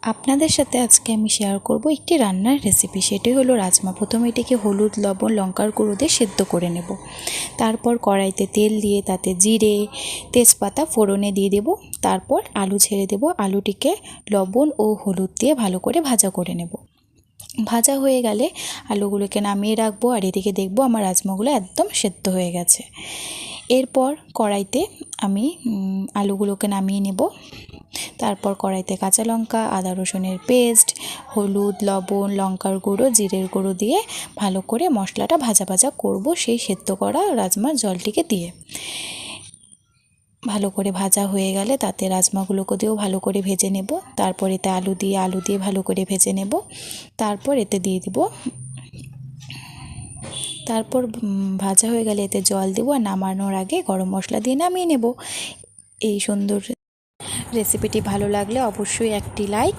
আপনাদের সাথে আজকে আমি শেয়ার করব একটি রান্নার রেসিপি। সেটি হলো রাজমা। প্রথমে এটিকে হলুদ, লবণ, লঙ্কার গুঁড়ো দিয়ে সেদ্ধ করে নেব। তারপর কড়াইতে তেল দিয়ে তাতে জিরে, তেজপাতা ফোড়নে দিয়ে দেব। তারপর আলু ছেড়ে দেব। আলুটিকে লবণ ও হলুদ দিয়ে ভালো করে ভাজা করে নেব। ভাজা হয়ে গেলে আলুগুলোকে নামিয়ে রাখবো। আর এদিকে দেখবো আমার রাজমাগুলো একদম সেদ্ধ হয়ে গেছে। এরপর কড়াইতে আমি আলুগুলোকে নামিয়ে নেব। তারপর কড়াইতে কাঁচা লঙ্কা, আদা রসুনের পেস্ট, হলুদ, লবণ, লঙ্কার গুঁড়ো, জিরের গুঁড়ো দিয়ে ভালো করে মশলাটা ভাজা ভাজা করব সেই সেদ্ধ করা রাজমার জলটিকে দিয়ে। ভালো করে ভাজা হয়ে গেলে তাতে রাজমাগুলোকে দিয়েও ভালো করে ভেজে নেব। তারপর এতে আলু দিয়ে ভালো করে ভেজে নেব। তারপর এতে দিয়ে দিব, তারপর ভাজা হয়ে গেলে এতে জল দেবো। আর নামানোর আগে গরম মশলা দিয়ে নামিয়ে নেব। এই সুন্দর রেসিপিটি ভালো লাগলে অবশ্যই একটি লাইক